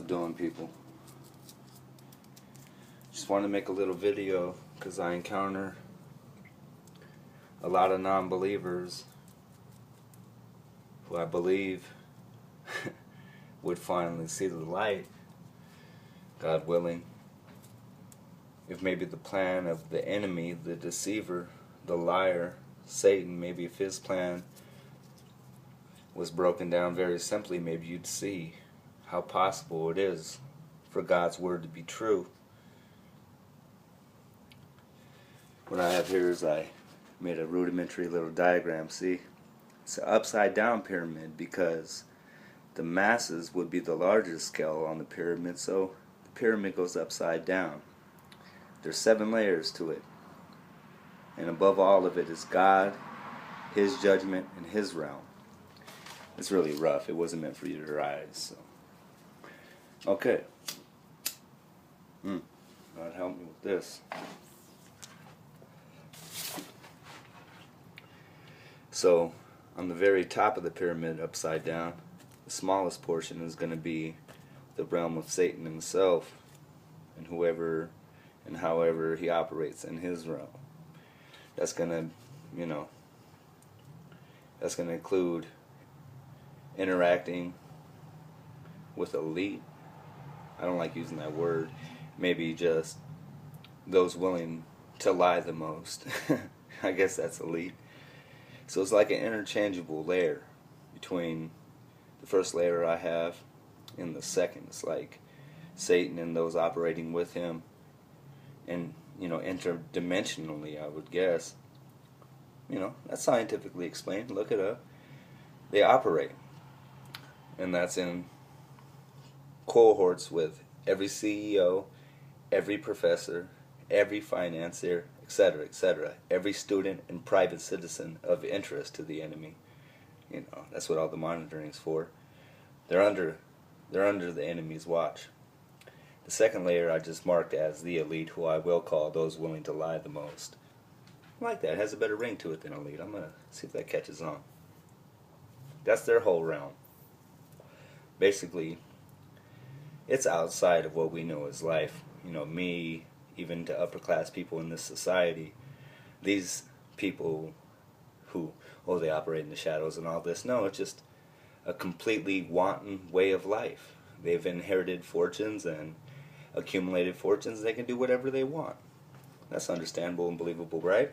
doing, people? Just wanted to make a little video because I encounter a lot of non-believers who I believe would finally see the light, God willing, if maybe the plan of the enemy, the deceiver, the liar, Satan, maybe if his plan was broken down very simply, maybe you'd see how possible it is for God's word to be true. What I have here is I made a rudimentary little diagram. See, it's an upside down pyramid because the masses would be the largest scale on the pyramid, so the pyramid goes upside down. There's 7 layers to it, and above all of it is God, His judgment, and His realm. It's really rough. It wasn't meant for you to rise. So. Okay. God help me with this. So, on the very top of the pyramid, upside down, the smallest portion is going to be the realm of Satan himself, and whoever and however he operates in his realm. That's going to, that's going to include interacting with elite. I don't like using that word. Maybe just those willing to lie the most. I guess that's elite. So it's like an interchangeable layer between the first layer I have and the second. It's like Satan and those operating with him, and interdimensionally, I would guess. That's scientifically explained. Look it up. They operate, and that's in cohorts with every CEO, every professor, every financier, etc., etc., every student and private citizen of interest to the enemy. That's what all the monitoring is for. They're under the enemy's watch. The second layer I just marked as the elite, who I will call those willing to lie the most. I like that. It has a better ring to it than elite. I'm going to see if that catches on. That's their whole realm. Basically, it's outside of what we know as life. Me, even to upper class people in this society, these people who, they operate in the shadows and all this. No, it's just a completely wanton way of life. They've inherited fortunes and accumulated fortunes. They can do whatever they want. That's understandable and believable, right?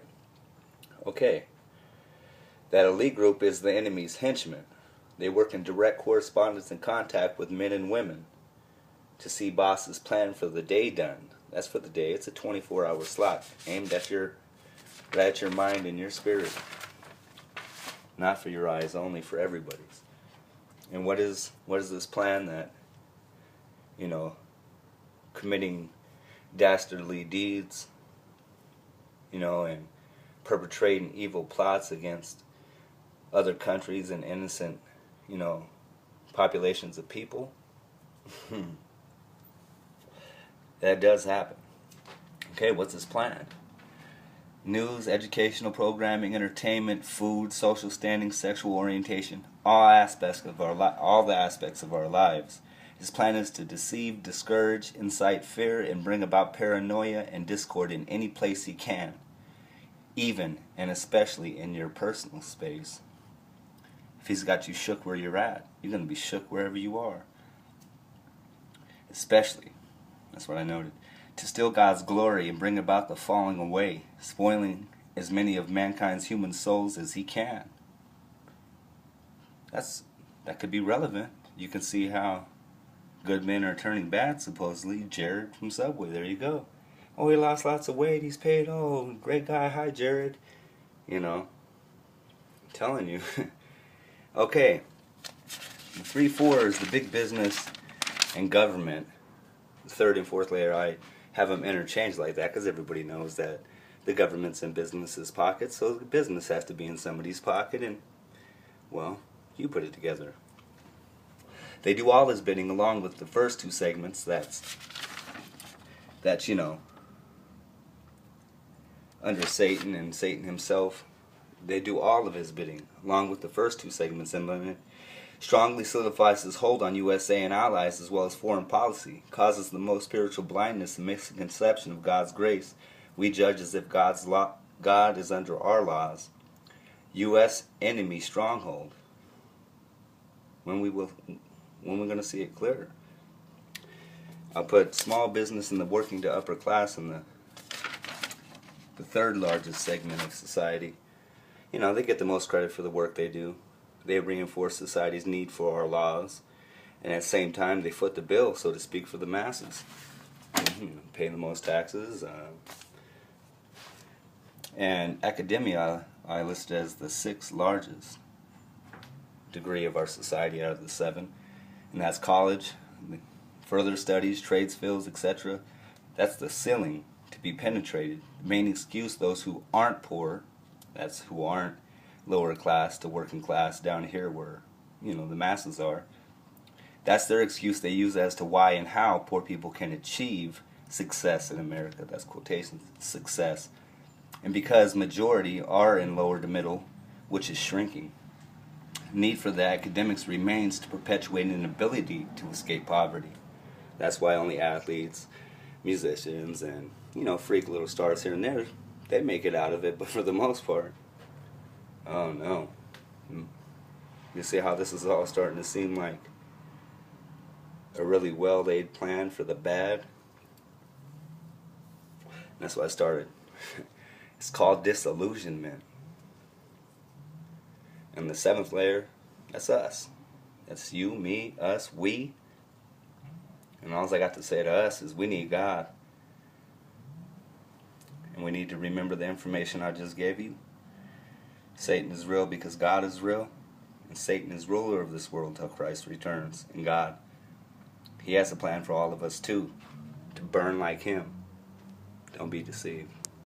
Okay. That elite group is the enemy's henchmen. They work in direct correspondence and contact with men and women to see bosses' plan for the day done. That's for the day. It's a 24-hour slot aimed at your mind and your spirit. Not for your eyes only, for everybody's. And what is this plan that, committing dastardly deeds, and perpetrating evil plots against other countries and innocent, populations of people? That does happen. Okay, what's his plan? News, educational programming, entertainment, food, social standing, sexual orientation, all the aspects of our lives. His plan is to deceive, discourage, incite fear, and bring about paranoia and discord in any place he can, even and especially in your personal space. If he's got you shook where you're at, you're going to be shook wherever you are. Especially, that's what I noted, to steal God's glory and bring about the falling away, spoiling as many of mankind's human souls as he can. That could be relevant. You can see how good men are turning bad, supposedly. Jared from Subway, there you go. Oh, he lost lots of weight, he's paid. Oh, great guy, hi Jared. I'm telling you. Okay, the 3-4 is the big business and government. The third and fourth layer, I have them interchanged like that because everybody knows that the government's in business's pockets, so the business has to be in somebody's pocket, and, well, you put it together. They do all his bidding along with the first 2 segments. That's under Satan and Satan himself. They do all of his bidding along with the first 2 segments, and strongly solidifies his hold on USA and allies as well as foreign policy, causes the most spiritual blindness and misconception of God's grace. We judge as if God is under our laws. U.S. enemy stronghold. When we're going to see it clearer? I'll put small business and the working to upper class in the third largest segment of society. You know, they get the most credit for the work they do. They reinforce society's need for our laws, and at the same time they foot the bill, so to speak, for the masses. Pay the most taxes. And academia I listed as the sixth largest degree of our society out of the seven, and that's college, further studies, trades, fields, etc. That's the ceiling to be penetrated. The main excuse those who aren't poor, that's who aren't lower class to working class down here where, you know, the masses are, that's their excuse they use as to why and how poor people can achieve success in America. That's quotations, success. And because majority are in lower to middle, which is shrinking, need for the academics remains to perpetuate an ability to escape poverty. That's why only athletes, musicians, and, you know, freak little stars here and there, they make it out of it, but for the most part, oh no. You see how this is all starting to seem like a really well-laid plan for the bad? That's why I started. It's called disillusionment. And the seventh layer, that's us. That's you, me, us, we. And all I got to say to us is we need God. And we need to remember the information I just gave you. Satan is real because God is real. And Satan is ruler of this world till Christ returns. And God, He has a plan for all of us too. To burn like Him. Don't be deceived.